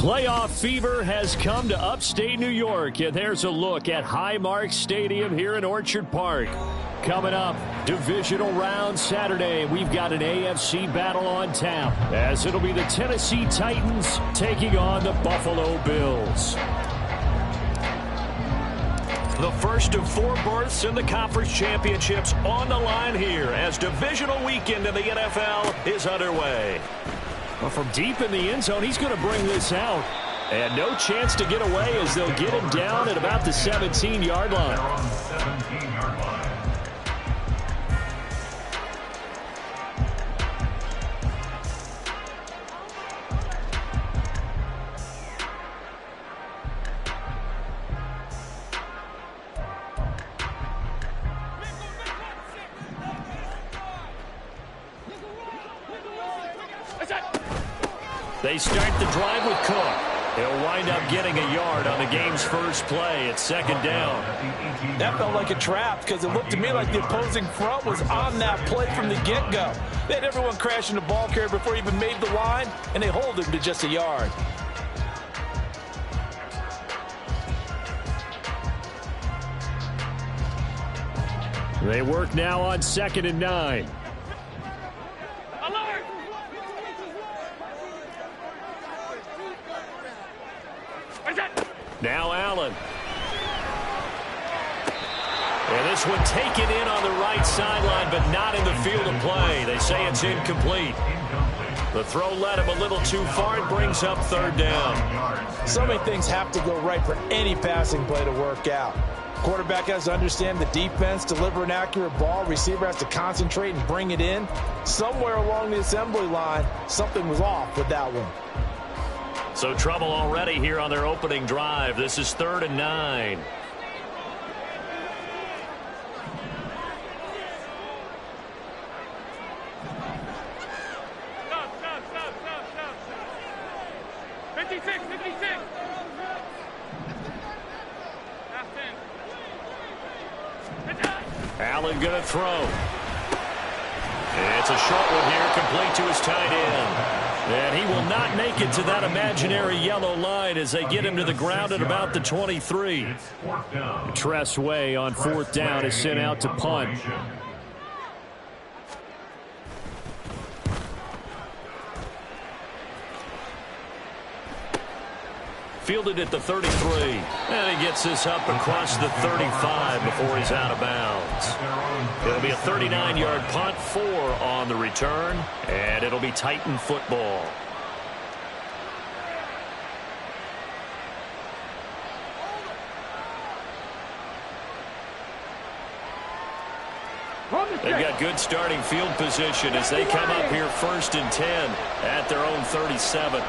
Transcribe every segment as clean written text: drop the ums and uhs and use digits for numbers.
Playoff fever has come to upstate New York, and there's a look at Highmark Stadium here in Orchard Park. Coming up, divisional round Saturday, we've got an AFC battle on tap, as it'll be the Tennessee Titans taking on the Buffalo Bills. The first of 4 berths in the conference championships on the line here as divisional weekend in the NFL is underway. Well, from deep in the end zone, he's going to bring this out. And no chance to get away as they'll get him down at about the 17-yard line. They start the drive with Cook. He'll wind up getting a yard on the game's first play. It's second down. That felt like a trap because it looked to me like the opposing front was on that play from the get-go. They had everyone crashing the ball carrier before he even made the line, and they hold him to just a yard. They work now on 2nd and 9. Now Allen. And this one taken in on the right sideline, but not in the field of play. They say it's incomplete. The throw led him a little too far and brings up 3rd down. So many things have to go right for any passing play to work out. Quarterback has to understand the defense, deliver an accurate ball. Receiver has to concentrate and bring it in. Somewhere along the assembly line, something was off with that one. So trouble already here on their opening drive. This is 3rd and 9. Allen going to throw. It's a short one here, complete to his tight end. And he will not make it to that imaginary yellow line as they get him to the ground at about the 23. Tress Way on 4th down is sent out to punt. Fielded at the 33. And he gets this up across the 35 before he's out of bounds. It'll be a 39-yard punt, 4 on the return, and it'll be Titan football. They've got good starting field position as they come up here 1st and 10 at their own 37.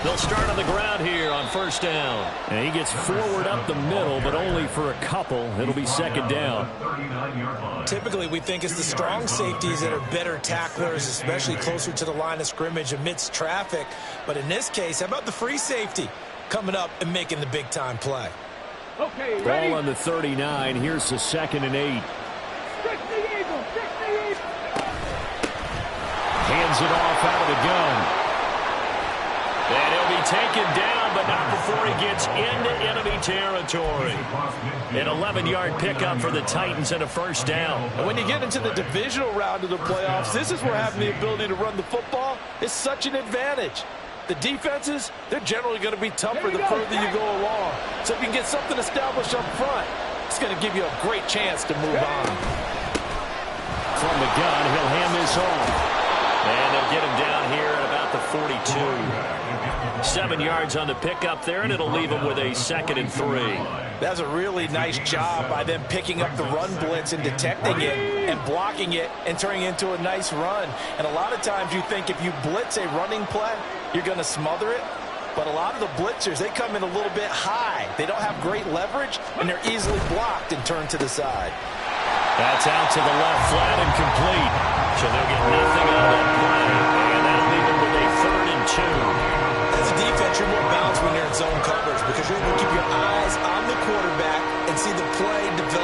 They'll start on the ground here on 1st down. And he gets forward up the middle, but only for a couple. It'll be 2nd down. Typically, we think it's the strong safeties that are better tacklers, especially closer to the line of scrimmage amidst traffic. But in this case, how about the free safety coming up and making the big-time play? Okay, ready? Ball on the 39. Here's the 2nd and 8. Hands it off out of the gun. And he'll be taken down, but not before he gets into enemy territory. An 11-yard pickup for the Titans and a 1st down. And when you get into the divisional round of the playoffs, this is where having the ability to run the football is such an advantage. The defenses, they're generally going to be tougher the further you go along. So if you can get something established up front, it's going to give you a great chance to move on. From the gun, he'll hand this off. And they'll get him down here at about the 42. 7 yards on the pickup there, and it'll leave him with a 2nd and 3. That's a really nice job by them picking up the run blitz and detecting it and blocking it and turning it into a nice run. And a lot of times you think if you blitz a running play, you're going to smother it. But a lot of the blitzers, they come in a little bit high. They don't have great leverage, and they're easily blocked and turned to the side. That's out to the left, flat and complete. So they'll get nothing out of that play, and that'll leave them with a 3rd and 2. As a defense, you're more balanced when you're in zone coverage because you're able to keep your eyes on the quarterback and see the play develop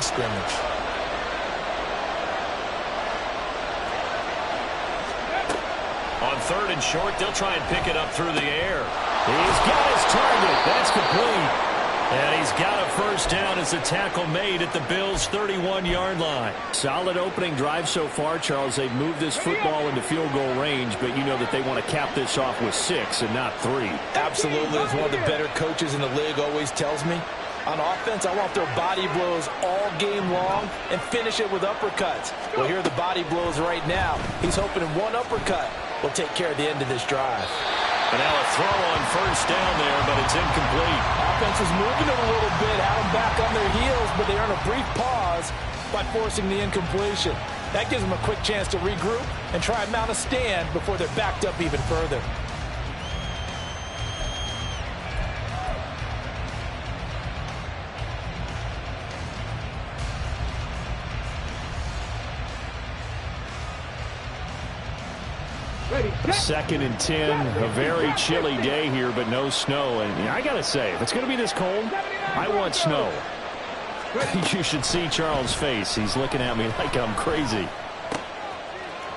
scrimmage. On 3rd and short, they'll try and pick it up through the air. He's got his target. That's complete. And he's got a first down as the tackle made at the Bills' 31-yard line. Solid opening drive so far, Charles. They've moved this football into field goal range, but you know that they want to cap this off with 6 and not 3. Absolutely. As one of the better coaches in the league always tells me, on offense, I want their body blows all game long and finish it with uppercuts. Well, here are the body blows right now. He's hoping in one uppercut will take care of the end of this drive. And now a throw on first down there, but it's incomplete. Offense is moving it a little bit, had them back on their heels, but they earn a brief pause by forcing the incompletion. That gives them a quick chance to regroup and try and mount a stand before they're backed up even further. Second and 10, a very chilly day here, but no snow. And I got to say, if it's going to be this cold, I want snow. You should see Charles' face. He's looking at me like I'm crazy.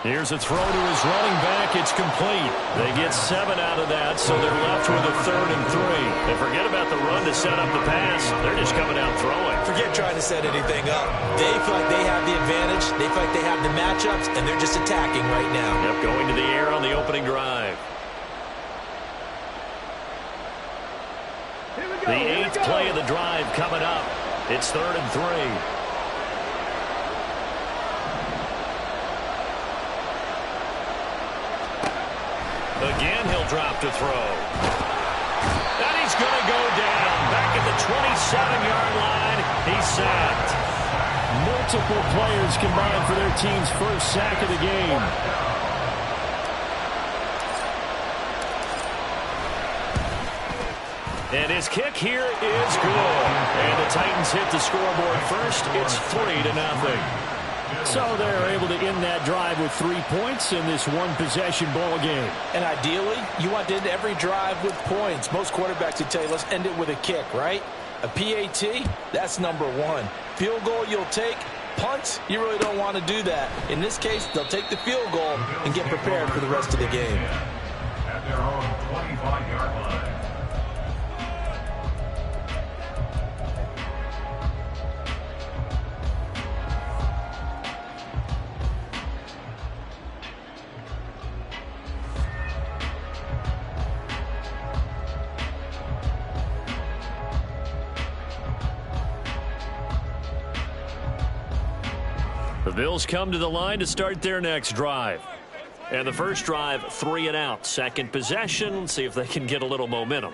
Here's a throw to his running back. It's complete. They get 7 out of that, so they're left with a 3rd and 3. And forget about the run to set up the pass. They're just coming out throwing. Forget trying to set anything up. They feel like they have the advantage. They feel like they have the matchups, and they're just attacking right now. Yep, going to the air on the opening drive. The 8th play of the drive coming up. It's 3rd and 3. Again, he'll drop to throw. And he's going to go down. Back at the 27-yard line. He's sacked. Multiple players combined for their team's first sack of the game. And his kick here is good. And the Titans hit the scoreboard first. It's 3-0. So they're able to end that drive with 3 points in this one-possession ball game. And ideally, you want to end every drive with points. Most quarterbacks would tell you, let's end it with a kick, right? A PAT, that's number 1. Field goal you'll take. Punts, you really don't want to do that. In this case, they'll take the field goal and get prepared for the rest of the game. At their own 25-yard line. The Bills come to the line to start their next drive. And the first drive, 3 and out. Second possession, see if they can get a little momentum.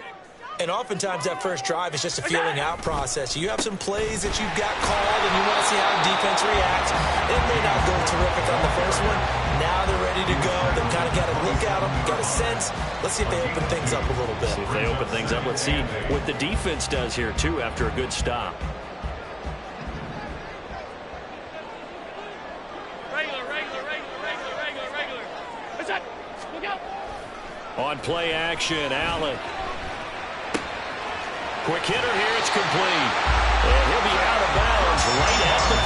And oftentimes that first drive is just a feeling out process. You have some plays that you've got called and you want to see how the defense reacts. It may not go terrific on the first one. Now they're ready to go. They've kind of got to look at them, got a sense. Let's see if they open things up a little bit. See if they open things up. Let's see what the defense does here, too, after a good stop. On play action, Allen. Quick hitter here, it's complete. And he'll be out of bounds right at the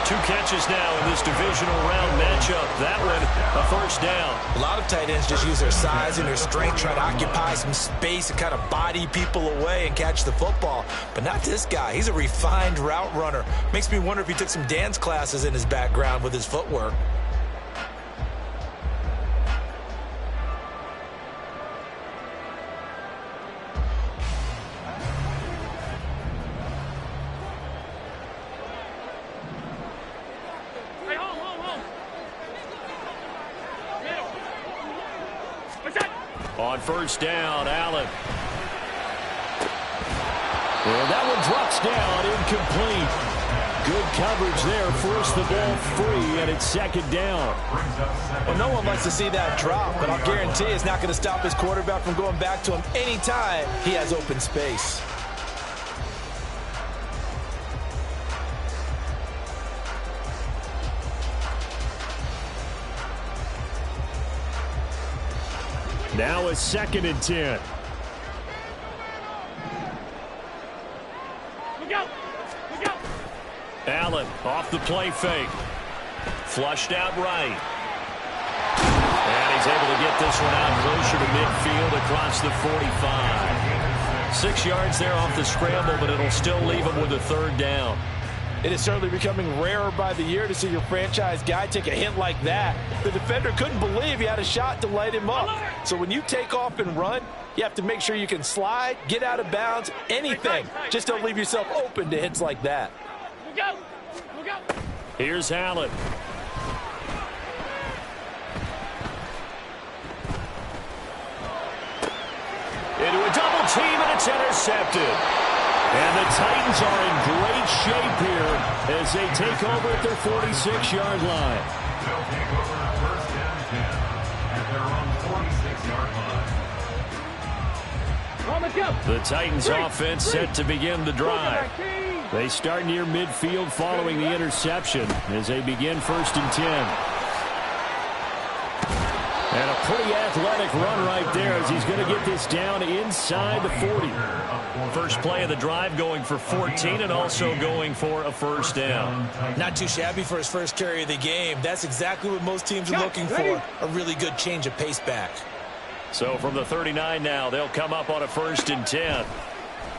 40. 2 catches now in this divisional round matchup. That one, a first down. A lot of tight ends just use their size and their strength, try to occupy some space and kind of body people away and catch the football. But not this guy. He's a refined route runner. Makes me wonder if he took some dance classes in his background with his footwork. On first down, Allen. Well, that one drops down, incomplete. Good coverage there, forced the ball free, and it's second down. Well, no one likes to see that drop, but I'll guarantee it's not going to stop his quarterback from going back to him anytime he has open space. Now a second and 10. Off the play fake. Flushed out right. And he's able to get this one out closer to midfield across the 45. 6 yards there off the scramble, but it'll still leave him with a third down. It is certainly becoming rarer by the year to see your franchise guy take a hit like that. The defender couldn't believe he had a shot to light him up. So when you take off and run, you have to make sure you can slide, get out of bounds, anything. Just don't leave yourself open to hits like that. Here's Allen. Into a double team, and it's intercepted. And the Titans are in great shape here as they take over at their 46-yard line. They'll take over first and 10 at their own 46-yard line. The Titans offense set to begin the drive. They start near midfield following the interception as they begin 1st and 10. And a pretty athletic run right there as he's going to get this down inside the 40. First play of the drive going for 14 and also going for a first down. Not too shabby for his first carry of the game. That's exactly what most teams are looking for. A really good change of pace back. So from the 39 now, they'll come up on a 1st and 10.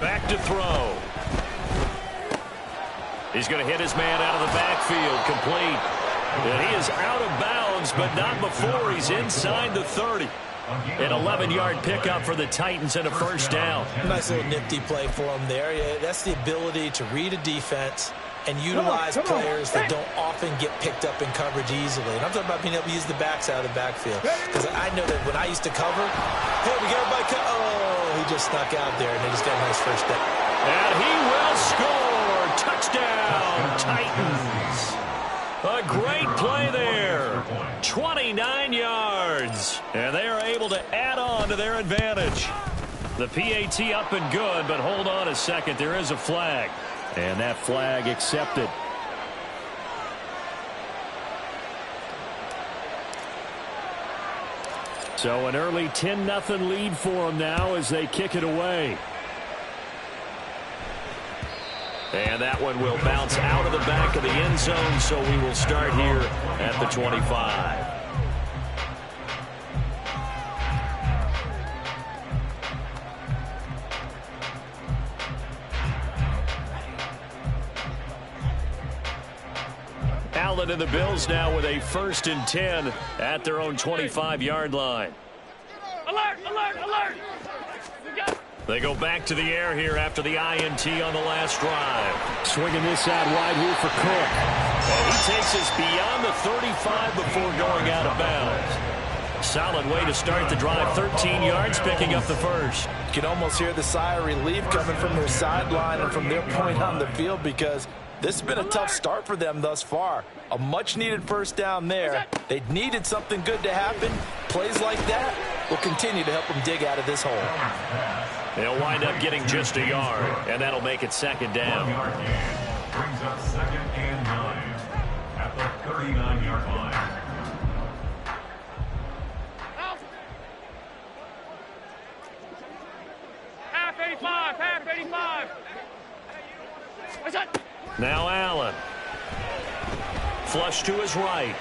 Back to throw. He's going to hit his man out of the backfield, complete. And he is out of bounds, but not before he's inside the 30. An 11-yard pickup for the Titans and a first down. Nice little nifty play for him there. Yeah, that's the ability to read a defense and utilize players that don't often get picked up in coverage easily. And I'm talking about being able to use the backs out of the backfield. Because I know that when I used to cover, hey, we got everybody oh, he just snuck out there, and they just got a nice first down. And he will score. Touchdown, Titans. A great play there. 29 yards. And they are able to add on to their advantage. The PAT up and good, but hold on a second. There is a flag. And that flag accepted. So an early 10-0 lead for them now as they kick it away. And that one will bounce out of the back of the end zone, so we will start here at the 25. Allen and the Bills now with a 1st and 10 at their own 25-yard line. Alert, alert, alert! They go back to the air here after the INT on the last drive. Swinging this out wide here for Cook. And he takes us beyond the 35 before going out of bounds. Solid way to start the drive. 13 yards, picking up the first. You can almost hear the sigh of relief coming from their sideline and from their point on the field because this has been a tough start for them thus far. A much-needed first down there. They needed something good to happen. Plays like that will continue to help them dig out of this hole. They'll wind up getting just a yard, and that'll make it 2nd down. 1 yard gain brings up 2nd and 9 at the 39-yard line. Half 85, half 85. What's that? Now Allen. Flush to his right.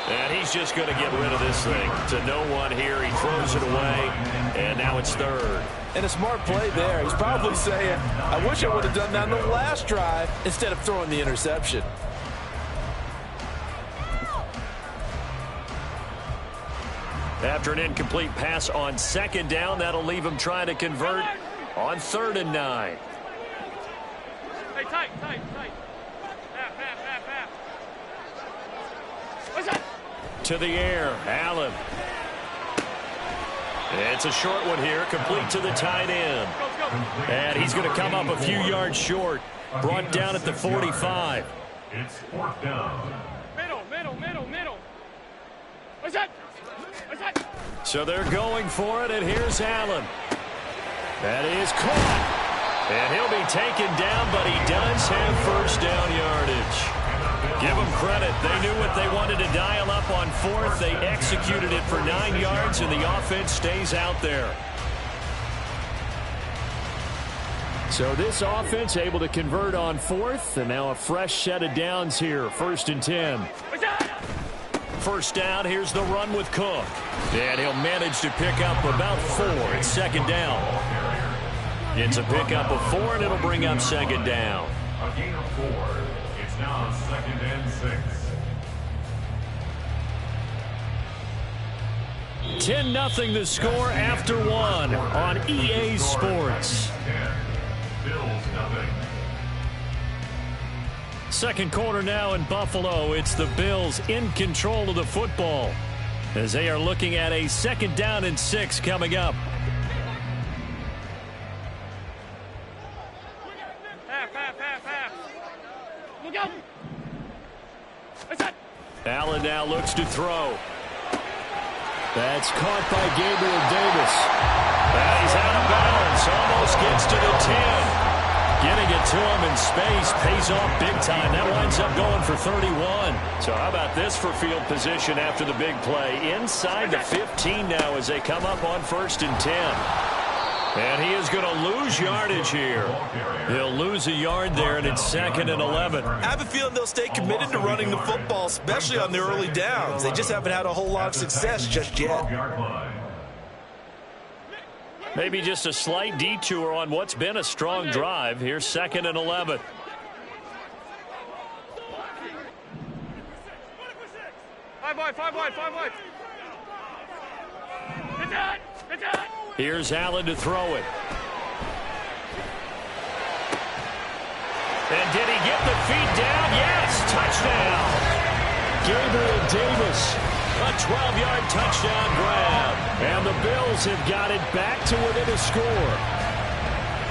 And he's just going to get rid of this thing to no one here. He throws it away, and now it's 3rd. And a smart play there. He's probably saying, I wish I would have done that in the last drive instead of throwing the interception. After an incomplete pass on 2nd down, that'll leave him trying to convert on 3rd and 9. Hey, tight, tight, tight. Half, half, half, half. What's that? To the air, Allen. It's a short one here, complete to the tight end. Go, go. And he's going to come up a few yards short, brought down at the 45. It's 4th down. Middle, middle, middle, middle. What's that? What's that? So they're going for it, and here's Allen. That is caught. And he'll be taken down, but he does have first down yardage. Give them credit. They knew what they wanted to dial up on 4th. They executed it for 9 yards, and the offense stays out there. So this offense able to convert on 4th, and now a fresh set of downs here, 1st and 10. First down, here's the run with Cook. And he'll manage to pick up about 4. It's 2nd down. It's a pickup of 4, and it'll bring up 2nd down. A gain of 4. It's now 2nd and 6. 10-0 the score after 1 on EA Sports. 10. Bills nothing. Second quarter now in Buffalo. It's the Bills in control of the football as they are looking at a 2nd down and 6 coming up. Half. Look out. Allen now looks to throw. That's caught by Gabriel Davis. And he's out of bounds. Almost gets to the 10. Getting it to him in space pays off big time. That winds up going for 31. So how about this for field position after the big play? Inside the 15 now as they come up on 1st and 10. And he is going to lose yardage here. He'll lose a yard there, and it's 2nd and 11. I have a feeling they'll stay committed to running the football, especially on the early downs. They just haven't had a whole lot of success just yet. Maybe just a slight detour on what's been a strong drive. Here's 2nd and 11. Five wide. It's out. Here's Allen to throw it. And did he get the feet down? Yes, touchdown. Gabriel Davis. A 12-yard touchdown grab. And the Bills have got it back to within a score.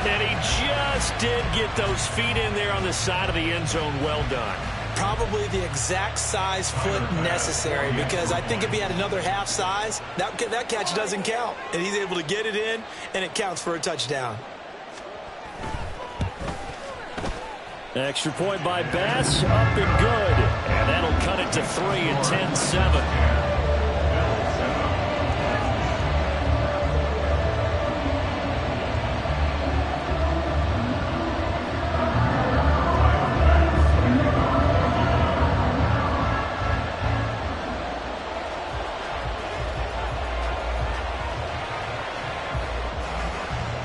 And he just did get those feet in there on the side of the end zone. Well done. Probably the exact size foot necessary, because I think if he had another half size, that catch doesn't count. And he's able to get it in, and it counts for a touchdown. Extra point by Bass, up and good. And that'll cut it to 3 at 10-7.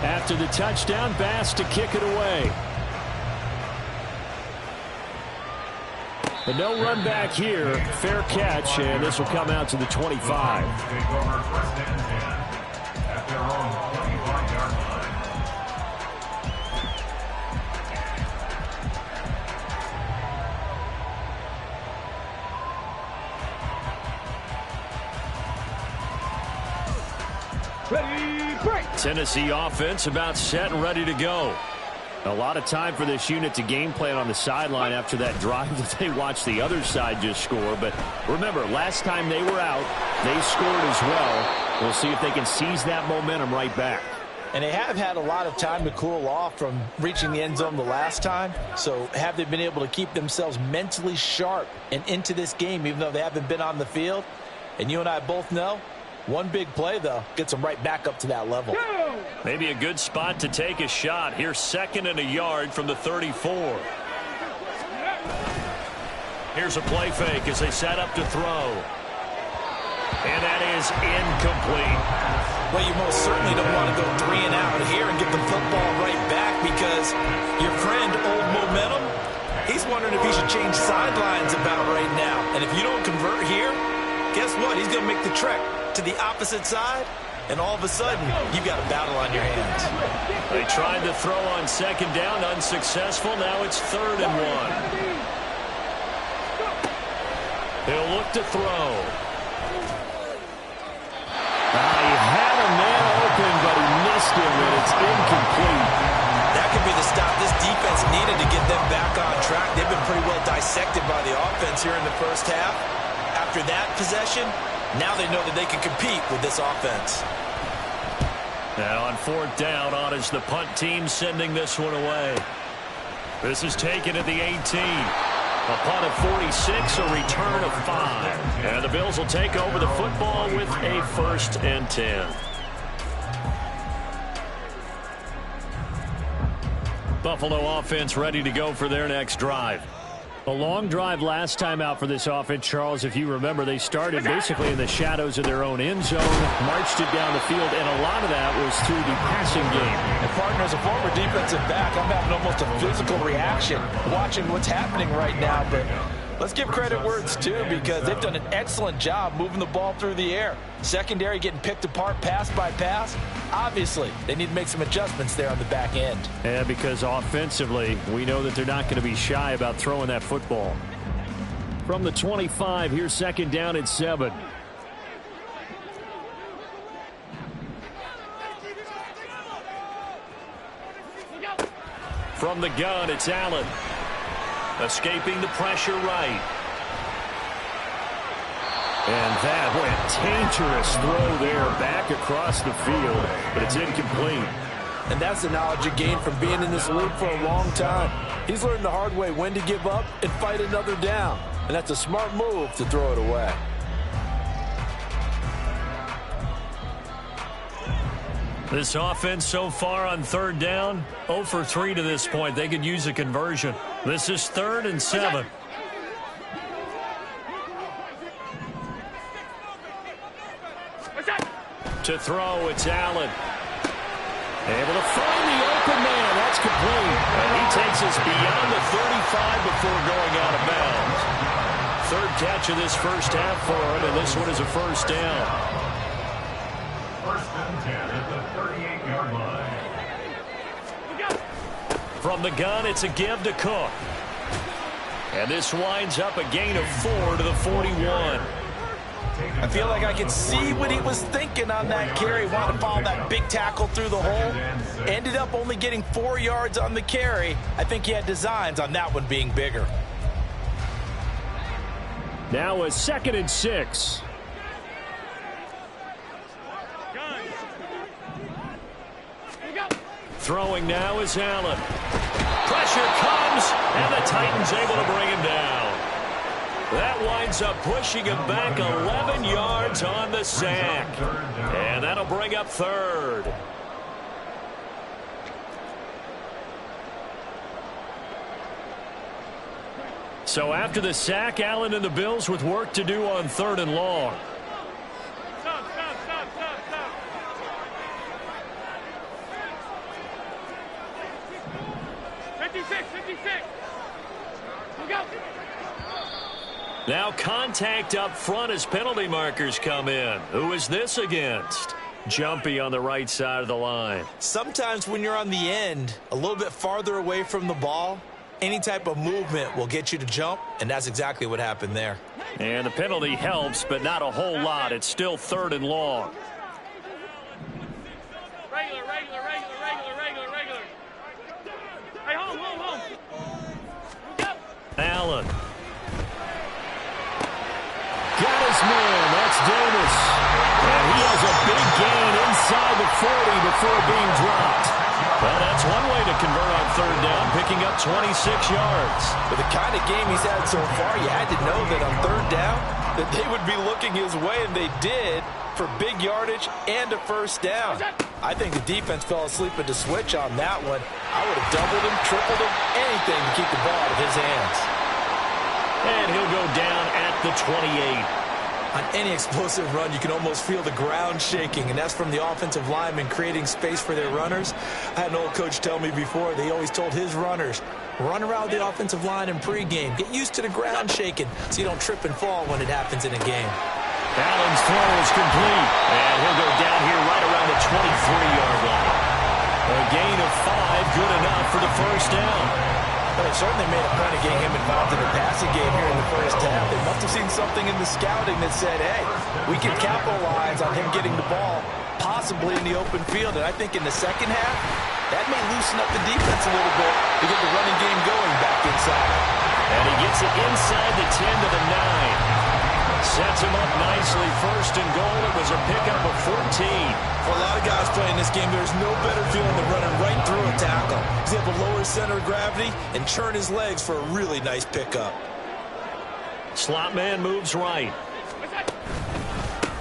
After the touchdown, Bass to kick it away. But no run back here. Fair catch, and this will come out to the 25. Take over 1st and 10 at their own 25-yard line. Tennessee offense about set and ready to go. A lot of time for this unit to game plan on the sideline after that drive that they watched the other side just score. But remember, last time they were out, they scored as well. We'll see if they can seize that momentum right back. And they have had a lot of time to cool off from reaching the end zone the last time. So have they been able to keep themselves mentally sharp and into this game, even though they haven't been on the field? And you and I both know, one big play, though, gets them right back up to that level. Maybe a good spot to take a shot. Here's 2nd and a yard from the 34. Here's a play fake as they set up to throw. And that is incomplete. Well, you most certainly don't want to go 3 and out here and get the football right back, because your friend, Old Momentum, he's wondering if he should change sidelines about right now. And if you don't convert here, guess what? He's going to make the trek to the opposite side, and all of a sudden, you've got a battle on your hands. They tried to throw on 2nd down, unsuccessful. Now it's 3rd and 1. He'll look to throw. He had a man open, but he missed him, and it's incomplete. That could be the stop this defense needed to get them back on track. They've been pretty well dissected by the offense here in the first half. After that possession, now they know that they can compete with this offense. Now on 4th down, on is the punt team sending this one away. This is taken at the 18. A punt of 46, a return of 5. And the Bills will take over the football with a 1st and 10. Buffalo offense ready to go for their next drive. A long drive last time out for this offense, Charles. If you remember, they started basically in the shadows of their own end zone, marched it down the field, and a lot of that was through the passing game. And partner, as a former defensive back, I'm having almost a physical reaction watching what's happening right now. But let's give credit where it's due, because they've done an excellent job moving the ball through the air. Secondary getting picked apart pass by pass. Obviously, they need to make some adjustments there on the back end. Yeah, because offensively, we know that they're not going to be shy about throwing that football. From the 25, here's second down and 7. From the gun, it's Allen. Escaping the pressure right. And that, what a dangerous throw there back across the field, but it's incomplete. And that's the knowledge you gain from being in this league for a long time. He's learned the hard way when to give up and fight another down. And that's a smart move to throw it away. This offense so far on third down, 0 for 3 to this point. They could use a conversion. This is 3rd and 7. To throw, it's Allen. Able to find the open man. That's complete. And he takes us beyond the 35 before going out of bounds. Third catch of this first half for him, and this one is a first down. First and 10 at the 38-yard line. From the gun, it's a give to Cook. And this winds up a gain of 4 to the 41. I feel like I can see what he was thinking on that carry. Wanted to follow that big tackle through the hole. Ended up only getting 4 yards on the carry. I think he had designs on that one being bigger. Now a 2nd and 6. Throwing now is Allen. Pressure comes, and the Titans able to bring him down. That winds up pushing him back 11 yards on the sack. And that'll bring up 3rd. So after the sack, Allen and the Bills with work to do on 3rd and long. Stop. 56. Look out. Now contact up front as penalty markers come in. Who is this against? Jumpy on the right side of the line. Sometimes when you're on the end, a little bit farther away from the ball, any type of movement will get you to jump, and that's exactly what happened there. And the penalty helps, but not a whole lot. It's still 3rd and long. Regular. Hey, home. Look out. Allen. Got his man. That's Davis. And he has a big gain inside the 40 before being dropped. Well, that's one way to convert on 3rd down, picking up 26 yards. With the kind of game he's had so far, you had to know that on 3rd down, that they would be looking his way, and they did, for big yardage and a first down. I think the defense fell asleep at the switch on that one. I would have doubled him, tripled him, anything to keep the ball out of his hands. And he'll go down at the 28. On any explosive run, you can almost feel the ground shaking, and that's from the offensive linemen creating space for their runners. I had an old coach tell me before, they always told his runners, run around the offensive line in pregame. Get used to the ground shaking so you don't trip and fall when it happens in a game. Allen's throw is complete, and he'll go down here right around the 23-yard line. A gain of 5, good enough for the first down. But they certainly made a point of getting him involved in the passing game here in the first half. They must have seen something in the scouting that said, hey, we can capitalize on him getting the ball, possibly in the open field. And I think in the second half, that may loosen up the defense a little bit to get the running game going back inside. And he gets it inside the 10 to the 9. Sets him up nicely. 1st and goal. It was a pickup of 14. For a lot of guys playing this game, there's no better feeling than running right through a tackle. He's able to lower his center of gravity and churn his legs for a really nice pickup. Slot man moves right.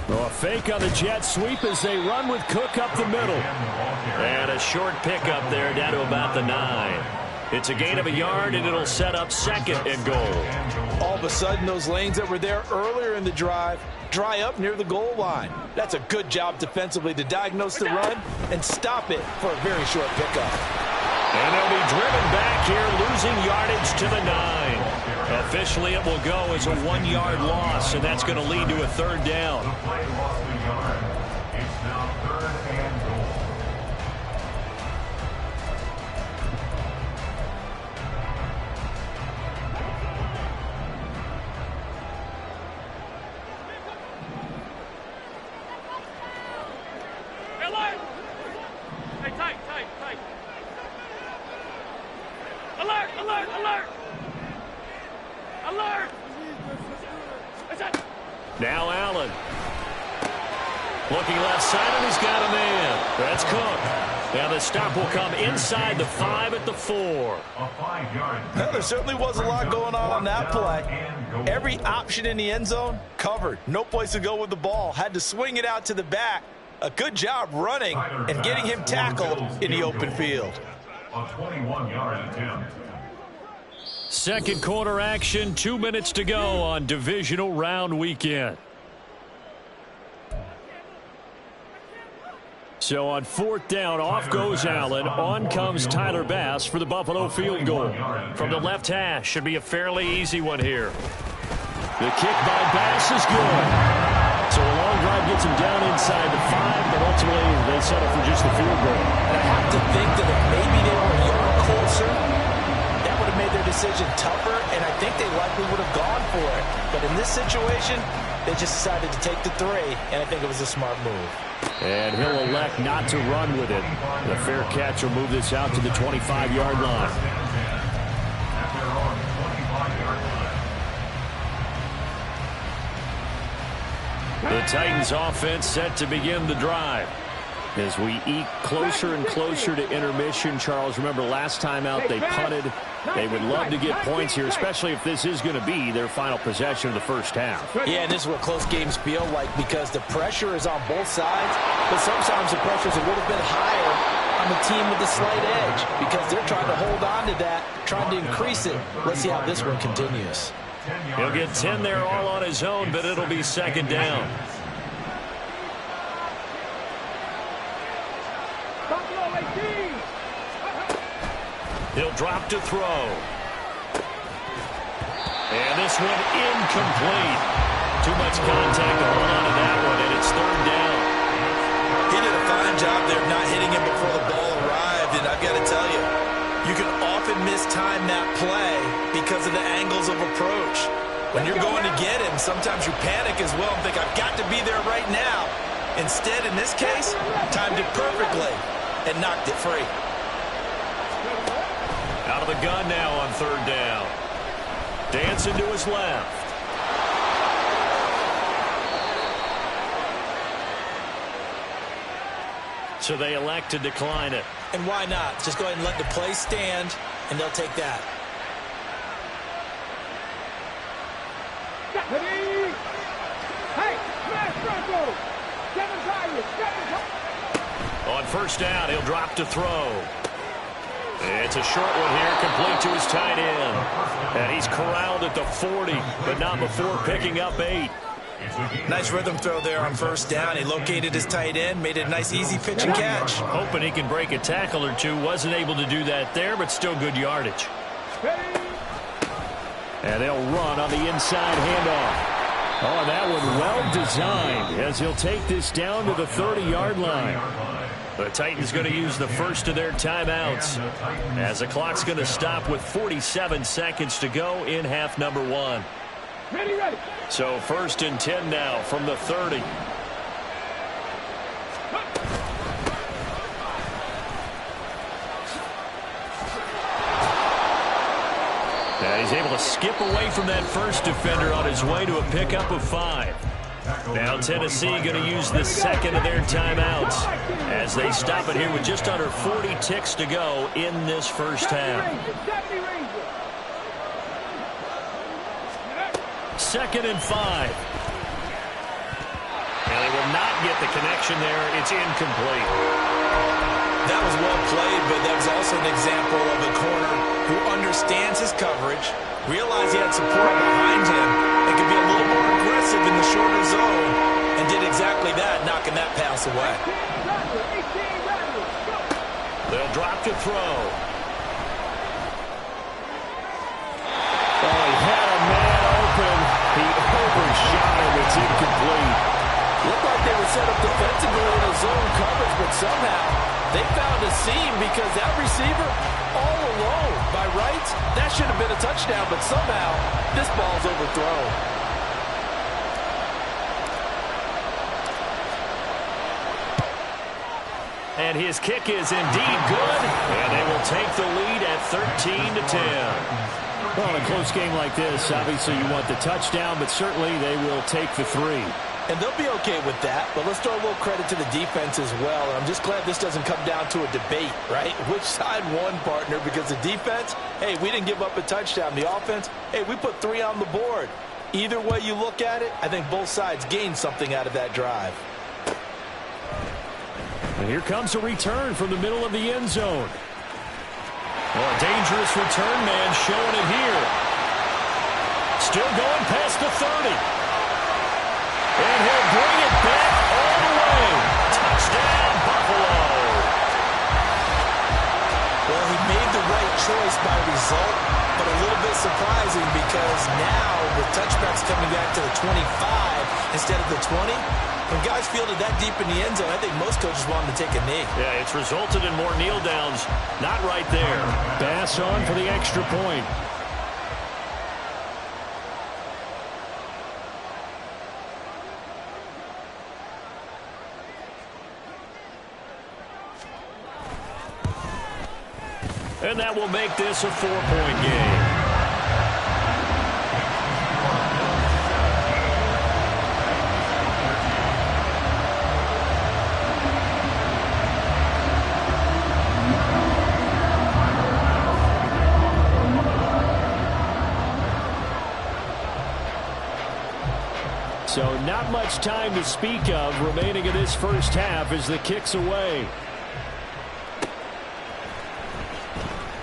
Oh, a fake on the jet sweep as they run with Cook up the middle. And a short pickup there down to about the 9. It's a gain of a yard, and it'll set up second and goal. All of a sudden, those lanes that were there earlier in the drive dry up near the goal line. That's a good job defensively to diagnose the run and stop it for a very short pickup. And they'll be driven back here, losing yardage to the 9. Officially, it will go as a 1-yard loss, and that's going to lead to a third down. The play lost a yard. It's now 3rd and goal. Alert! Hey, tight. Alert, alert, alert! Alert! Now Allen. Looking left side, and he's got a man. That's Cook. Now the stop will come inside the 5 at the 4. A 5-yard. Well, there certainly was a lot going on that play. Every option in the end zone covered. No place to go with the ball. Had to swing it out to the back. A good job running and getting him tackled in the open field. A 21-yard attempt. Second quarter action, 2 minutes to go on divisional round weekend. So on 4th down, off goes Allen. On comes Tyler Bass for the Buffalo field goal. From the left hash, should be a fairly easy one here. The kick by Bass is good. So a long drive gets him down inside the 5, but ultimately they settle for just the field goal. And I have to think that if maybe they were a yard closer, that would have made their decision tougher, and I think they likely would have gone for it. But in this situation, they just decided to take the 3, and I think it was a smart move. And he'll elect not to run with it. The fair catch will move this out to the 25-yard line. At their own 25-yard line. The Titans offense set to begin the drive. As we eke closer and closer to intermission, Charles, remember last time out they punted. They would love to get points here, especially if this is going to be their final possession of the first half. Yeah, and this is what close games feel like because the pressure is on both sides, but sometimes the pressure is a little bit higher on the team with the slight edge because they're trying to hold on to that, trying to increase it. Let's see how this one continues. He'll get 10 there all on his own, but it'll be second down. He'll drop to throw. And this one incomplete. Too much contact to hold on to that one, and it's third down. He did a fine job there of not hitting him before the ball arrived, and I've got to tell you, you can often mistime that play because of the angles of approach. When you're going to get him, sometimes you panic as well and think, I've got to be there right now. Instead, in this case, timed it perfectly and knocked it free. Out of the gun now on third down. Dancing to his left. So they elect to decline it. And why not? Just go ahead and let the play stand, and they'll take that. On first down, he'll drop to throw. It's a short one here, complete to his tight end. And he's corralled at the 40, but not before picking up 8. Nice rhythm throw there on first down. He located his tight end, made it a nice easy pitch and catch. Hoping he can break a tackle or two. Wasn't able to do that there, but still good yardage. And they'll run on the inside handoff. Oh, that one well designed as he'll take this down to the 30-yard line. The Titans going to use the first of their timeouts as the clock's going to stop with 47 seconds to go in half number 1. Ready. So first and 10 now from the 30. Now he's able to skip away from that first defender on his way to a pickup of 5. Now Tennessee going to use the second of their timeouts as they stop it here with just under 40 ticks to go in this first half. Second and 5. And they will not get the connection there. It's incomplete. That was well played, but that was also an example of a corner who understands his coverage, realized he had support behind him, and could be a little more aggressive in the shorter zone, and did exactly that, knocking that pass away. They'll drop to throw. Oh, he had a man open. He overshot him. It's incomplete. Looked like they were set up defensively in a zone coverage, but somehow they found a seam because that receiver all alone. By rights, that should have been a touchdown, but somehow this ball's overthrown. And his kick is indeed good, and they will take the lead at 13-10. Well, in a close game like this, obviously you want the touchdown, but certainly they will take the 3. And they'll be okay with that, but let's throw a little credit to the defense as well. And I'm just glad this doesn't come down to a debate, right? Which side won, partner? Because the defense, hey, we didn't give up a touchdown. The offense, hey, we put 3 on the board. Either way you look at it, I think both sides gained something out of that drive. And here comes a return from the middle of the end zone. Oh, a dangerous return man showing it here. Still going past the 30. And he'll bring it back all the way. Touchdown, Buffalo. Well, he made the right choice by result, but a little bit surprising because now with touchbacks coming back to the 25 instead of the 20, when guys fielded that deep in the end zone, I think most coaches want them to take a knee. Yeah, it's resulted in more kneel downs. Not right there. Bass on for the extra point. And that will make this a 4-point game. So not much time to speak of remaining in this first half as the kick's away.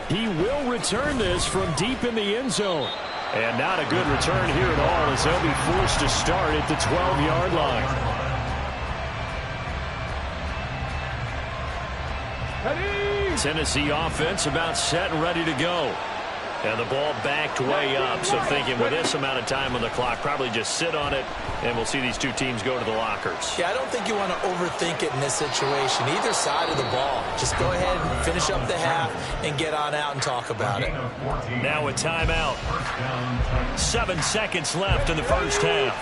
He will return this from deep in the end zone. And not a good return here at all as they'll be forced to start at the 12-yard line. Tennessee offense about set and ready to go. And the ball backed way up, so thinking with this amount of time on the clock, probably just sit on it, and we'll see these two teams go to the lockers. Yeah, I don't think you want to overthink it in this situation, either side of the ball. Just go ahead and finish up the half and get on out and talk about it. Now a timeout. 7 seconds left in the first half.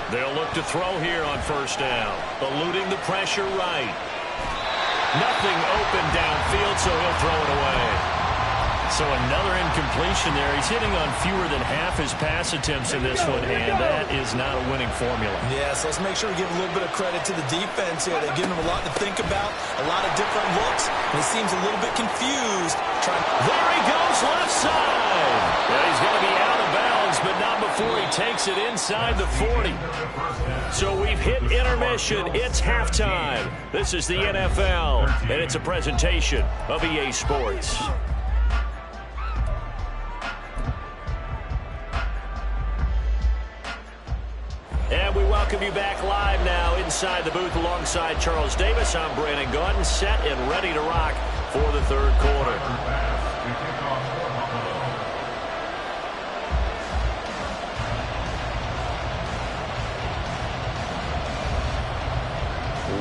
They'll look to throw here on first down. Eluding the pressure right. Nothing open downfield, so he'll throw it away. So another incompletion there. He's hitting on fewer than half his pass attempts in this one, and that is not a winning formula. Yes, let's make sure we give a little bit of credit to the defense here. They've given him a lot to think about, a lot of different looks, and he seems a little bit confused. There he goes, left side. Yeah, he's going to be out of bounds, but not before he takes it inside the 40. So we've hit intermission. It's halftime. This is the NFL, and it's a presentation of EA Sports. And we welcome you back live now inside the booth alongside Charles Davis. I'm Brandon Gaudin, set and ready to rock for the third quarter.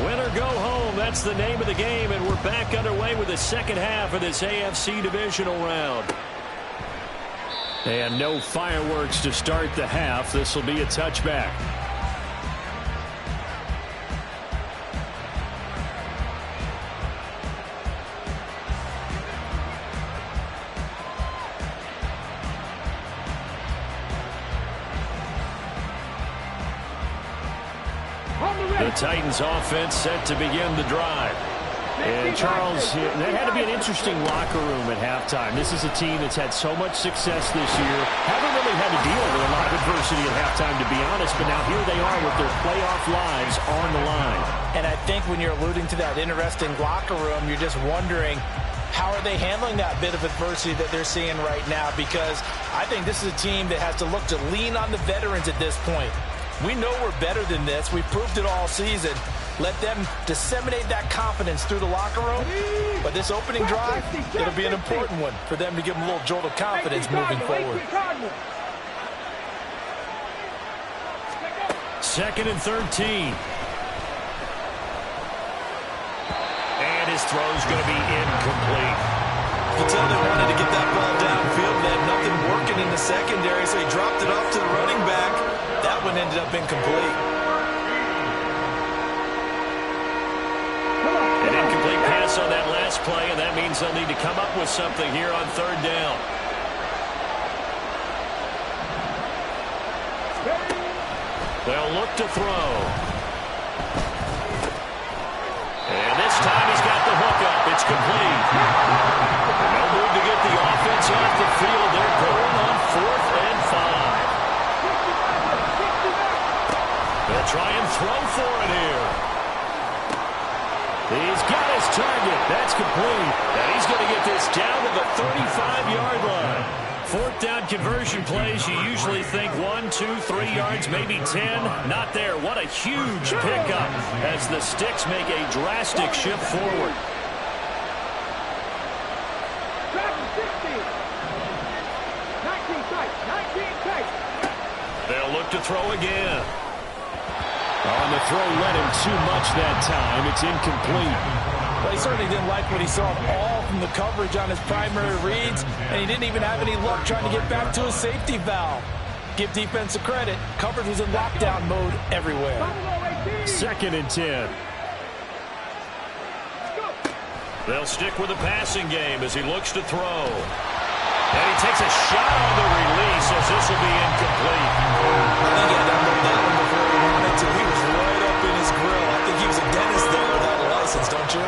Win or go home, that's the name of the game, and we're back underway with the second half of this AFC divisional round. And no fireworks to start the half. This will be a touchback. The Titans offense set to begin the drive. And Charles, that had to be an interesting locker room at halftime. This is a team that's had so much success this year. Haven't really had to deal with a lot of adversity at halftime, to be honest. But now here they are with their playoff lives on the line. And I think when you're alluding to that interesting locker room, you're just wondering, how are they handling that bit of adversity that they're seeing right now? Because I think this is a team that has to look to lean on the veterans at this point. We know we're better than this. We've proved it all season. Let them disseminate that confidence through the locker room. But this opening drive, it'll be an important one for them to give them a little jolt of confidence moving forward. 2nd and 13. And his throw's going to be incomplete. You can tell they wanted to get that ball downfield. They had nothing working in the secondary, so he dropped it off to the running back. That one ended up incomplete. An incomplete pass on that last play, and that means they'll need to come up with something here on 3rd down. They'll look to throw. And this time he's got the hookup. It's complete. No move to get the offense off the field. They're going on 4th and 5. They'll try and throw for it here. He's got his target. That's complete. And he's going to get this down to the 35-yard line. 4th down conversion plays, you usually think 1, 2, 3 yards, maybe 10. Not there. What a huge pickup as the Sticks make a drastic shift forward. They'll look to throw again. On the throw, led him too much that time. It's incomplete. Well, he certainly didn't like what he saw all from the coverage on his primary reads, and he didn't even have any luck trying to get back to his safety valve. Give defense a credit. Coverage was in lockdown mode everywhere. 2nd and 10. They'll stick with the passing game as he looks to throw. And he takes a shot on the release as this will be incomplete. I think he had that one before he wanted to. He was right up in his grill. I think he was a dentist there without a license, don't you?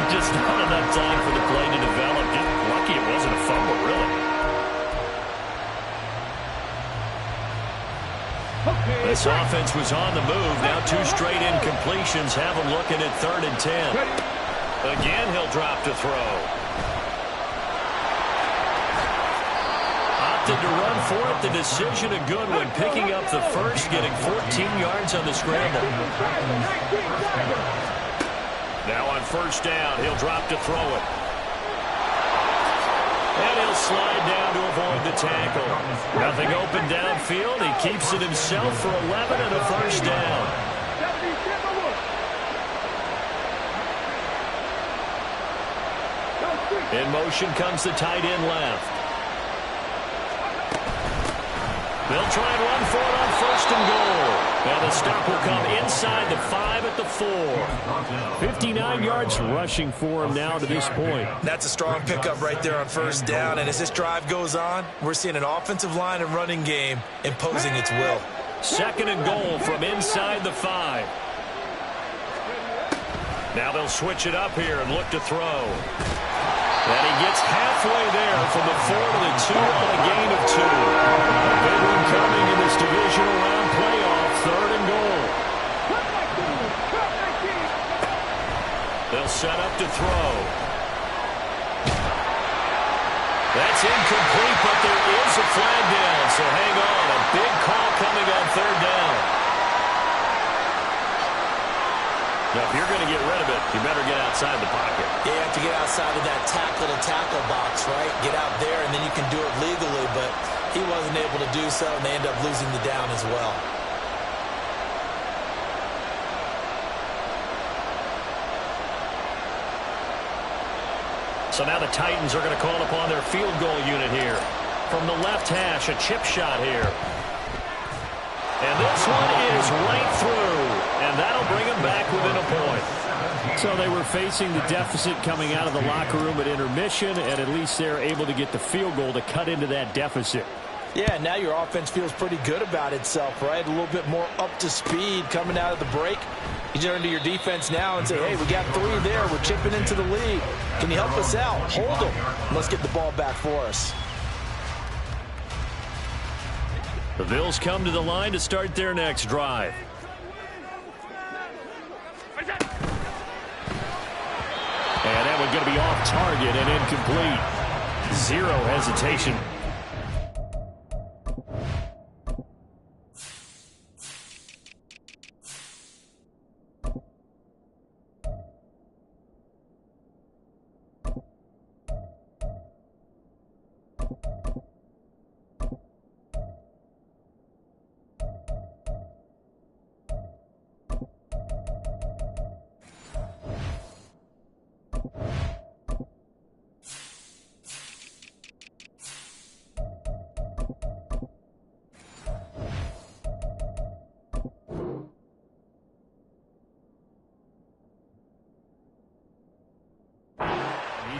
Just not enough time for the play to develop. Just lucky it wasn't a fumble, really. This offense was on the move. Now 2 straight incompletions have them looking at 3rd and 10. Again, he'll drop to throw. Opted to run for it. The decision a good one. Picking up the first, getting 14 yards on the scramble. Now on 1st down, he'll drop to throw it. And he'll slide down to avoid the tackle. Nothing open downfield. He keeps it himself for 11 and a 1st down. In motion comes the tight end left. They'll try and run for it on 1st and goal. And the stop will come inside the 5 at the 4. 59 yards rushing for him now to this point. That's a strong pickup right there on 1st down. And as this drive goes on, we're seeing an offensive line and running game imposing its will. 2nd and goal from inside the 5. Now they'll switch it up here and look to throw. And he gets halfway there from the 4 to the 2 on a gain of 2. A big one coming in this divisional round playoff. 3rd and goal. They'll set up to throw. That's incomplete, but there is a flag down, so hang on. A big call coming on 3rd down. Now, if you're going to get rid of it, you better get outside the pocket. Yeah, you have to get outside of that tackle-to-tackle box, right? Get out there, and then you can do it legally, but he wasn't able to do so, and they end up losing the down as well. So now the Titans are going to call upon their field goal unit here. From the left hash, a chip shot here. And this one is right through, and that'll bring them back within a point. So they were facing the deficit coming out of the locker room at intermission, and at least they're able to get the field goal to cut into that deficit. Yeah, now your offense feels pretty good about itself, right? A little bit more up to speed coming out of the break. You turn to your defense now and say, hey, we got 3 there. We're chipping into the lead. Can you help us out? Hold them. Let's get the ball back for us. The Bills come to the line to start their next drive. And that one's going to be off target and incomplete. 0 hesitation.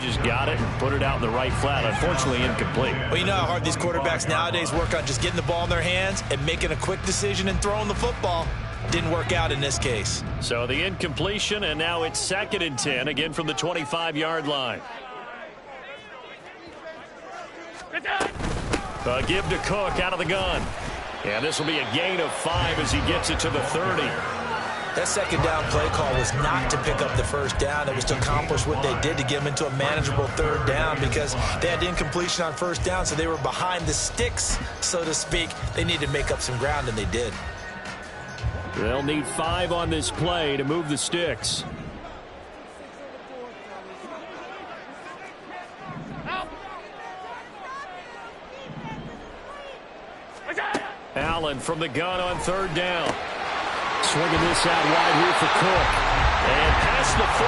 Just got it and put it out in the right flat. Unfortunately, incomplete. Well, you know how hard these quarterbacks nowadays work on just getting the ball in their hands and making a quick decision and throwing the football. Didn't work out in this case. So the incompletion, and now it's 2nd and 10, again from the 25-yard line. Give to Cook out of the gun. And this will be a gain of 5 as he gets it to the 30. That second down play call was not to pick up the first down. It was to accomplish what they did to get them into a manageable 3rd down because they had incompletion on 1st down, so they were behind the sticks, so to speak. They needed to make up some ground, and they did. They'll need 5 on this play to move the sticks. Allen from the gun on 3rd down. Swinging this out wide here for Cook. And past the 40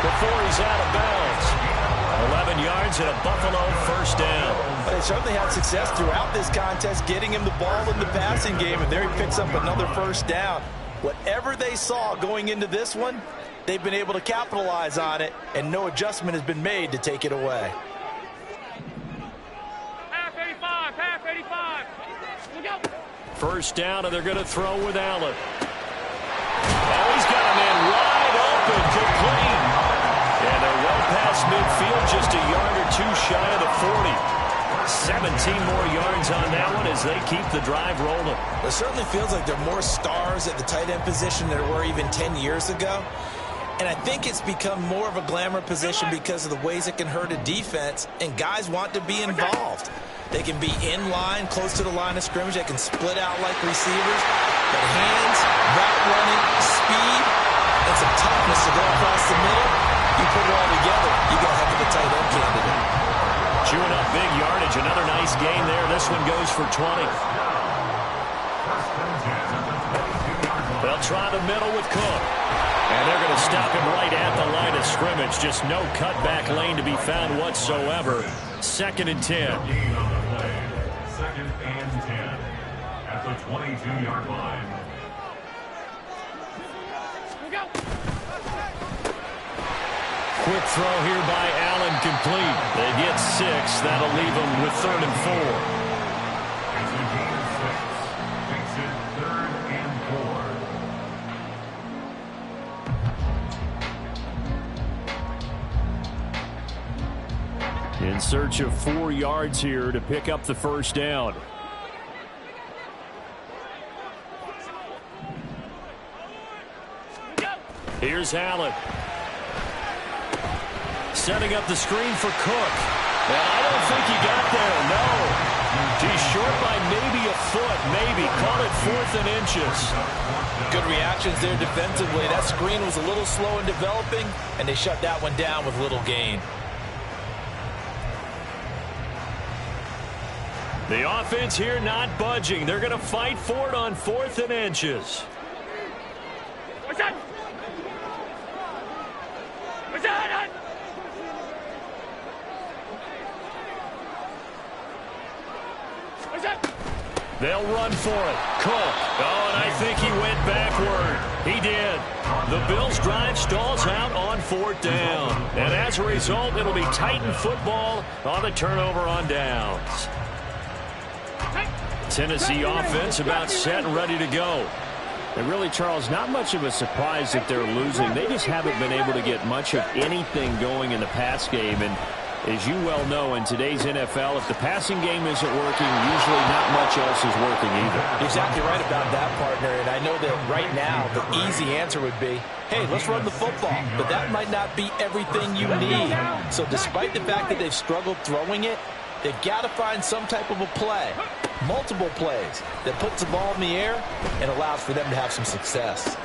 before he's out of bounds. 11 yards and a Buffalo 1st down. They certainly had success throughout this contest getting him the ball in the passing game, and there he picks up another 1st down. Whatever they saw going into this one, they've been able to capitalize on it, and no adjustment has been made to take it away. Half 85, half 85. Look out. 1st down, and they're going to throw with Allen. Oh, he's got a man wide open, complete. And they're well past midfield, just a yard or 2 shy of the 40. 17 more yards on that one as they keep the drive rolling. It certainly feels like there are more stars at the tight end position than there were even 10 years ago. And I think it's become more of a glamour position because of the ways it can hurt a defense, and guys want to be involved. They can be in line, close to the line of scrimmage. They can split out like receivers. But hands, route running, speed, and some toughness to go across the middle. You put it all together, you got a heck of a tight end candidate. Chewing up big yardage. Another nice gain there. This one goes for 20. They'll try the middle with Cook. And they're going to stop him right at the line of scrimmage. Just no cutback lane to be found whatsoever. 2nd and 10. 2nd and 10 at the 22-yard line. Quick throw here by Allen, complete. They get 6. That'll leave them with 3rd and 4. It's a gain of 6. Makes it 3rd and 4. In search of 4 yards here to pick up the 1st down. Here's Allen. Setting up the screen for Cook. And I don't think he got there, no. He's short by maybe a foot, maybe. Call it 4th and inches. Good reactions there defensively. That screen was a little slow in developing, and they shut that one down with little gain. The offense here not budging. They're going to fight for it on 4th and inches. What's that? What's that? What's that? They'll run for it. Cook. Oh, and I think he went backward. He did. The Bills' drive stalls out on 4th down. And as a result, it'll be Titan football on the turnover on downs. Tennessee offense about set and ready to go. And really, Charles, not much of a surprise that they're losing. They just haven't been able to get much of anything going in the pass game. And as you well know, in today's NFL, if the passing game isn't working, usually not much else is working either. You're exactly right about that, partner. And I know that right now the easy answer would be, hey, let's run the football. But that might not be everything you need. So despite the fact that they've struggled throwing it, they've got to find some type of a play, multiple plays, that puts the ball in the air and allows for them to have some success.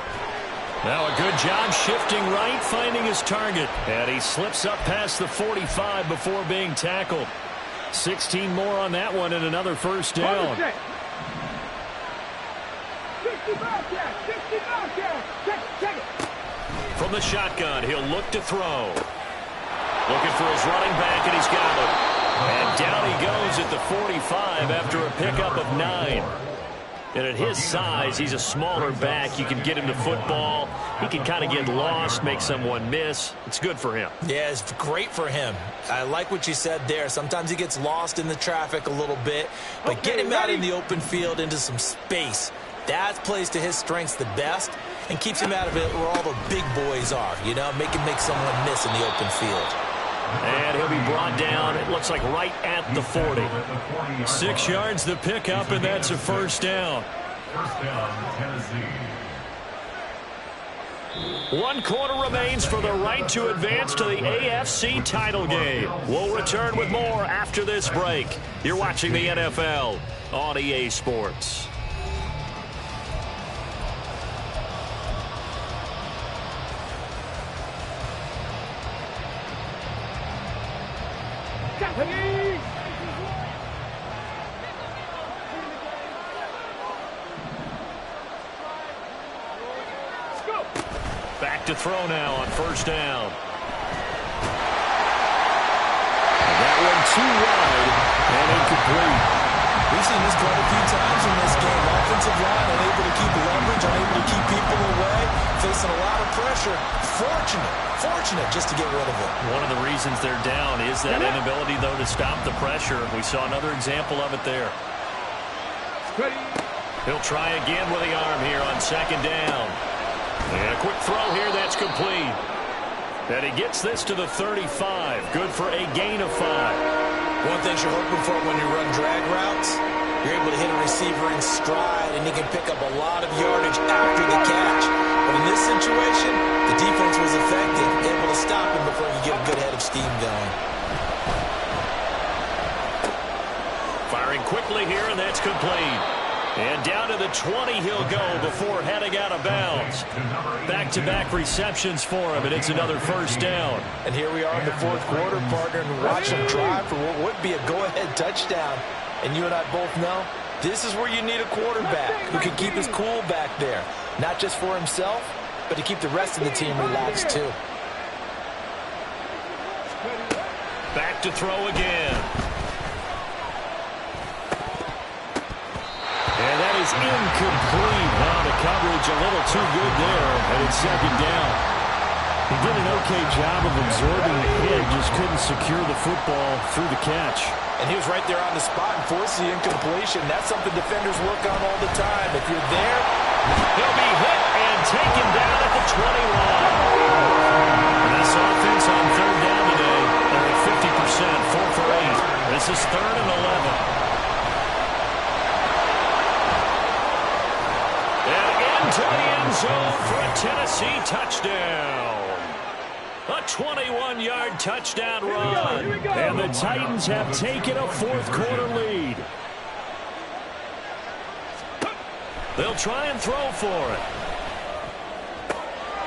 Now a good job shifting right, finding his target. And he slips up past the 45 before being tackled. 16 more on that one and another first down. From the shotgun, he'll look to throw. Looking for his running back, and he's got him. And down he goes at the 45 after a pickup of 9. And at his size, he's a smaller back. You can get him to football. He can kind of get lost, make someone miss. It's good for him. Yeah, it's great for him. I like what you said there. Sometimes he gets lost in the traffic a little bit. But get him out in the open field into some space. That plays to his strengths the best and keeps him out of it where all the big boys are. You know, make him make someone miss in the open field. And he'll be brought down, it looks like right at the 40. 6 yards the pickup, and that's a first down. First down, Tennessee. 1 quarter remains for the right to advance to the AFC title game. We'll return with more after this break. You're watching the NFL on EA Sports. Back to throw now on first down. That one too wide and incomplete. We've seen this quite a few times in this game. Offensive line unable to keep leverage, unable to keep people away, facing a lot of pressure. Fortunate just to get rid of it. One of the reasons they're down is that inability, though, to stop the pressure. We saw another example of it there. He'll try again with the arm here on second down. And a quick throw here, that's complete. And he gets this to the 35. Good for a gain of 5. One thing you're hoping for when you run drag routes, you're able to hit a receiver in stride, and he can pick up a lot of yardage after the catch. But in this situation, the defense was effective, able to stop him before he get a good head of steam going. Firing quickly here, and that's complete. And down to the 20 he'll go before heading out of bounds. Back-to-back receptions for him, and it's another first down. And here we are in the fourth quarter, partner, and watch him drive for what would be a go-ahead touchdown. And you and I both know this is where you need a quarterback who can keep his cool back there. Not just for himself, but to keep the rest of the team relaxed too. Back to throw again. And that is incomplete. Now the coverage a little too good there, and it's second down. He did an okay job of absorbing the hit, just couldn't secure the football through the catch. And he was right there on the spot and forced the incompletion. That's something defenders work on all the time. If you're there, he'll be hit and taken down at the 21. And this offense on third down today, only 50%, 4 for 8. This is 3rd and 11. To the end zone for a Tennessee touchdown. A 21-yard touchdown run. And the Titans have taken a fourth quarter lead. They'll try and throw for it.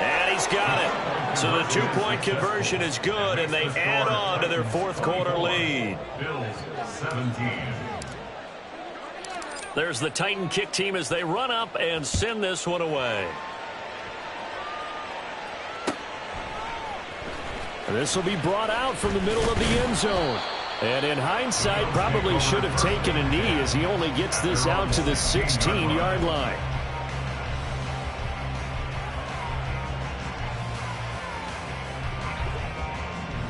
And he's got it. So the 2-point conversion is good, and they add on to their fourth quarter lead. Bills 17. There's the Titan kick team as they run up and send this one away. This will be brought out from the middle of the end zone. And in hindsight, probably should have taken a knee as he only gets this out to the 16-yard line.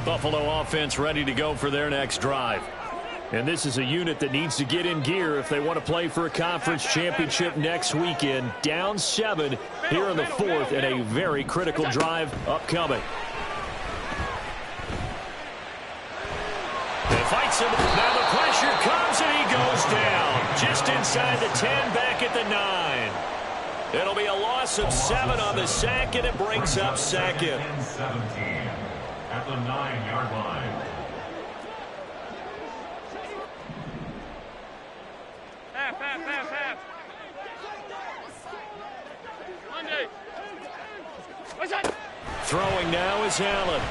Buffalo offense ready to go for their next drive. And this is a unit that needs to get in gear if they want to play for a conference championship next weekend. Down 7 here in the 4th and a very critical drive upcoming. He fights him. Now the pressure comes and he goes down. Just inside the 10, back at the 9. It'll be a loss of 7 on the sack, and it brings up second. 17 at the 9-yard line. Half. Monday. What's that? Throwing now is Allen.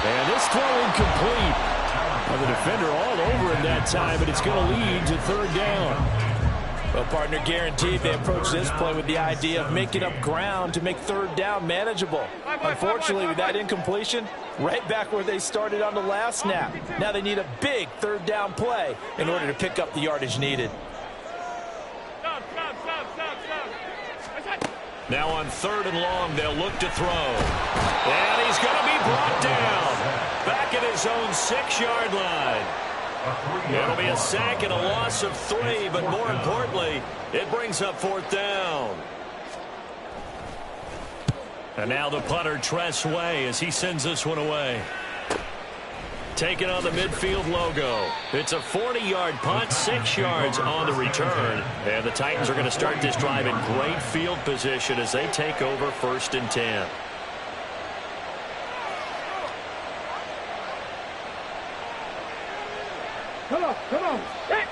And this throw incomplete. Well, the defender all over him that time, but it's going to lead to 3rd down. Well, partner, guaranteed they approach this play with the idea of making up ground to make 3rd down manageable. Unfortunately, with that incompletion, right back where they started on the last snap. Now they need a big 3rd down play in order to pick up the yardage needed. Stop. What's that? Now on 3rd and long, they'll look to throw. And he's going to be brought down. Back at his own 6-yard line. It'll be a sack and a loss of 3, but more importantly, it brings up 4th down. And now the punter, Tress Way, as he sends this one away. Taking on the midfield logo. It's a 40-yard punt, 6 yards on the return. And the Titans are going to start this drive in great field position as they take over 1st and 10. Come on. Hey.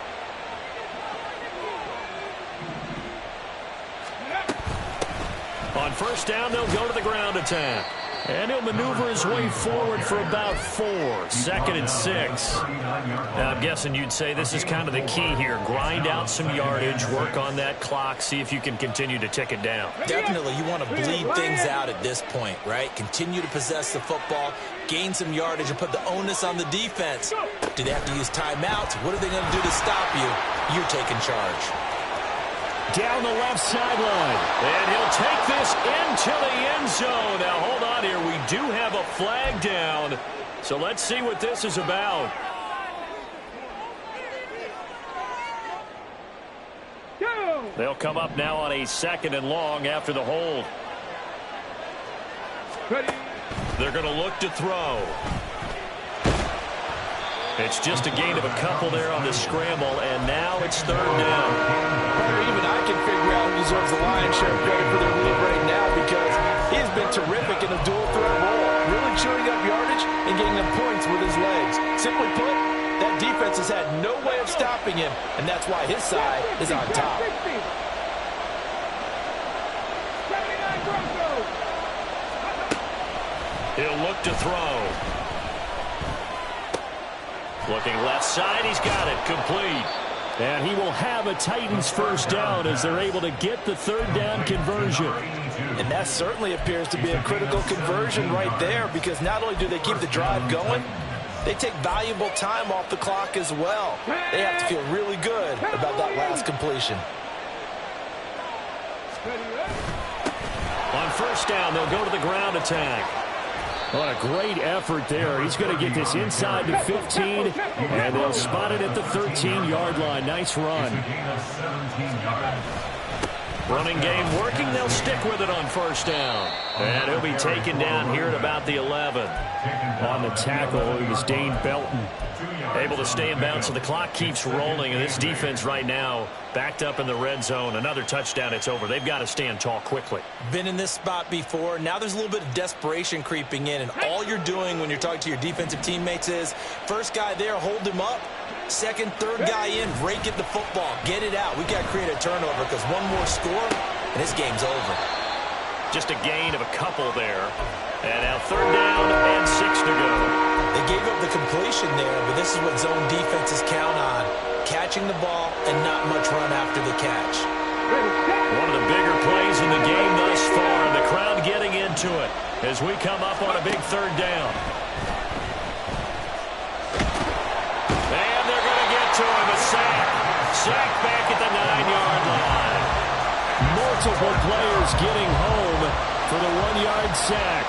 On 1st down, they'll go to the ground attack. And he'll maneuver his way forward for about 4. 2nd and 6. Now, I'm guessing you'd say this is kind of the key here. Grind out some yardage, work on that clock, see if you can continue to tick it down. Definitely, you want to bleed things out at this point, right? Continue to possess the football, gain some yardage, and put the onus on the defense. Do they have to use timeouts? What are they going to do to stop you? You're taking charge. Down the left sideline. And he'll take this into the end zone. Now, hold on here. We do have a flag down. So let's see what this is about. They'll come up now on a 2nd and long after the hold. They're going to look to throw. It's just a gain of a couple there on the scramble, and now it's 3rd down. Or even I can figure out who deserves the lion's share of credit for their lead right now, because he has been terrific in a dual threat role, really chewing up yardage and getting them points with his legs. Simply put, that defense has had no way of stopping him, and that's why his side is on top. He'll look to throw. Looking left side, he's got it, complete. And he will have a Titans 1st down as they're able to get the 3rd down conversion. And that certainly appears to be a critical conversion right there, because not only do they keep the drive going, they take valuable time off the clock as well. They have to feel really good about that last completion. On 1st down, they'll go to the ground attack. What a great effort there. He's going to get this inside the 15, and they'll spot it at the 13-yard line. Nice run. Running game working. They'll stick with it on 1st down. And he'll be taken down here at about the 11. On the tackle, it was Dane Belton. Able to stay in bounds, so the clock keeps rolling, and this defense right now backed up in the red zone. Another touchdown, it's over. They've got to stand tall quickly. Been in this spot before. Now there's a little bit of desperation creeping in, and all you're doing when you're talking to your defensive teammates is, first guy there, hold him up. Second, third guy in, break it the football. Get it out. We've got to create a turnover, because one more score, and this game's over. Just a gain of a couple there. And now 3rd down and 6 to go. They gave up the completion there, but this is what zone defenses count on. Catching the ball and not much run after the catch. One of the bigger plays in the game thus far, and the crowd getting into it as we come up on a big 3rd down. And they're going to get to him, a sack. Sack back at the 9-yard line. Multiple players getting home for the 1-yard sack.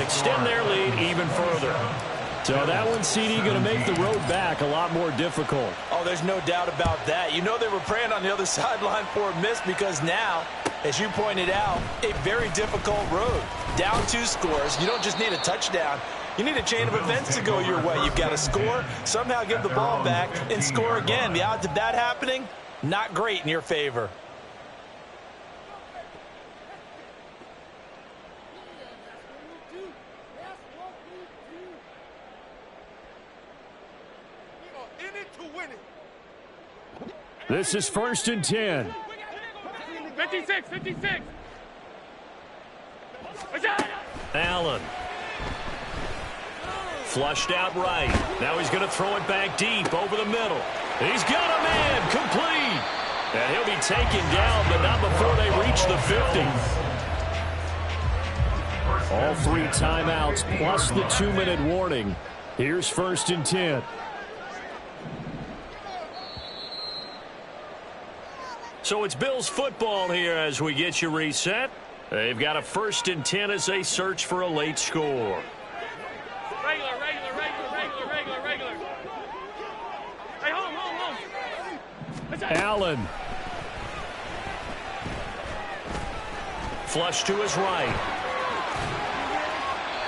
extend their lead even further. So that one, CD, going to make the road back a lot more difficult. Oh, there's no doubt about that. You know they were praying on the other sideline for a miss because now, as you pointed out, a very difficult road. Down 2 scores. You don't just need a touchdown. You need a chain of events to go your way. You've got to score, somehow give the ball back, and score again. The odds of that happening, not great in your favor. This is 1st and 10. 56, 56. Allen. Flushed out right. Now he's going to throw it back deep over the middle. He's got a man complete. And he'll be taken down, but not before they reach the 50. All 3 timeouts plus the 2-minute warning. Here's 1st and 10. So it's Bills football here as we get you reset. They've got a 1st and 10 as they search for a late score. Regular. Hey, home. Allen. Flush to his right.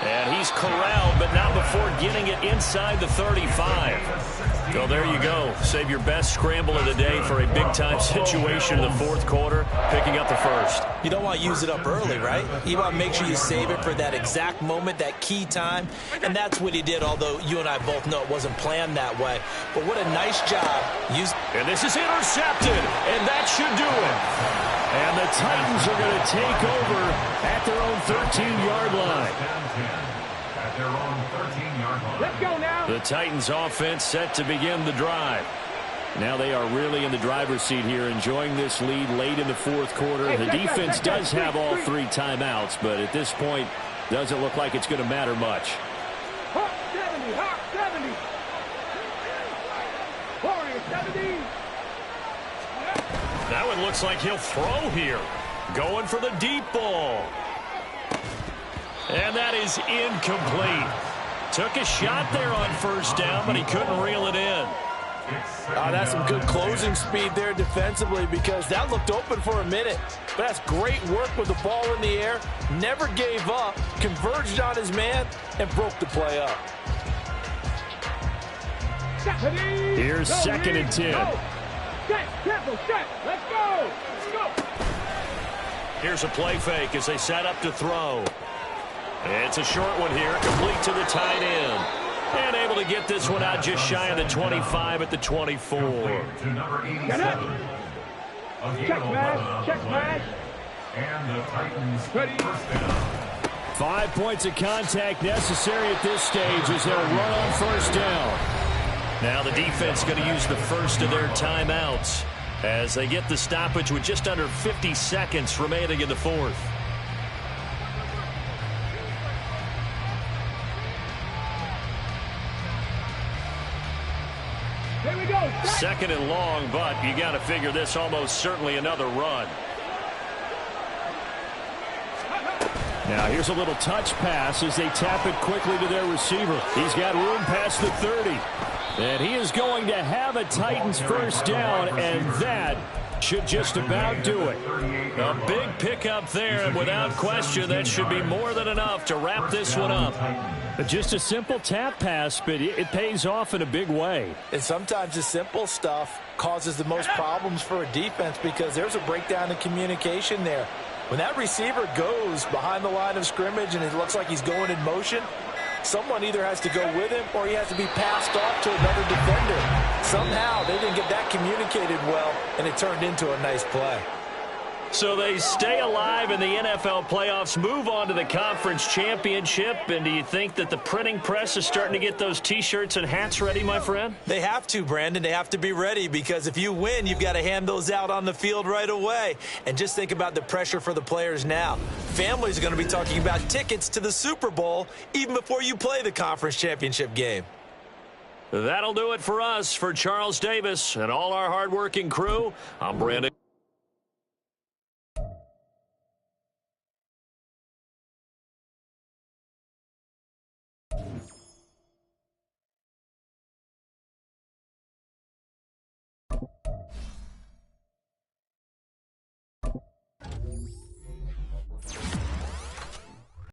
And he's corralled, but not before getting it inside the 35. So there you go. Save your best scramble of the day for a big-time situation in the 4th quarter, picking up the 1st. You don't want to use it up early, right? You want to make sure you save it for that exact moment, that key time. And that's what he did, although you and I both know it wasn't planned that way. But what a nice job. And this is intercepted, and that should do it. And the Titans are going to take over at their own 13-yard line. At their own 13-yard line. Let's go now. The Titans offense set to begin the drive. Now they are really in the driver's seat here, enjoying this lead late in the 4th quarter. The defense does have all 3 timeouts, but at this point, doesn't look like it's going to matter much. Hawk 70, Hawk 70. Warrior 70. That one looks like he'll throw here. Going for the deep ball. And that is incomplete. Took a shot there on 1st down, but he couldn't reel it in. That's some good closing speed there defensively because that looked open for a minute. But that's great work with the ball in the air. Never gave up, converged on his man, and broke the play up. Here's 2nd and 10. Let's go. Here's a play fake as they set up to throw. It's a short one here, complete to the tight end. And able to get this one out just shy of the 25 at the 24. To number 87. Check pass. And the Titans 1st down. 5 points of contact necessary at this stage as they'll run on 1st down. Now the defense going to use the first of their timeouts as they get the stoppage with just under 50 seconds remaining in the 4th. Here we go. 2nd and long, but you got to figure this almost certainly another run. Now here's a little touch pass as they tap it quickly to their receiver. He's got room past the 30. And he is going to have a Titans 1st down, and that should just about do it. A big pickup there, and without question, that should be more than enough to wrap this one up. Just a simple tap pass, but it pays off in a big way. And sometimes the simple stuff causes the most problems for a defense because there's a breakdown in communication there. When that receiver goes behind the line of scrimmage and it looks like he's going in motion, someone either has to go with him or he has to be passed off to another defender. Somehow they didn't get that communicated well, and it turned into a nice play. So they stay alive in the NFL playoffs, move on to the conference championship. And do you think that the printing press is starting to get those T-shirts and hats ready, my friend? They have to, Brandon. They have to be ready because if you win, you've got to hand those out on the field right away. And just think about the pressure for the players now. Families are going to be talking about tickets to the Super Bowl even before you play the conference championship game. That'll do it for us. For Charles Davis and all our hardworking crew, I'm Brandon.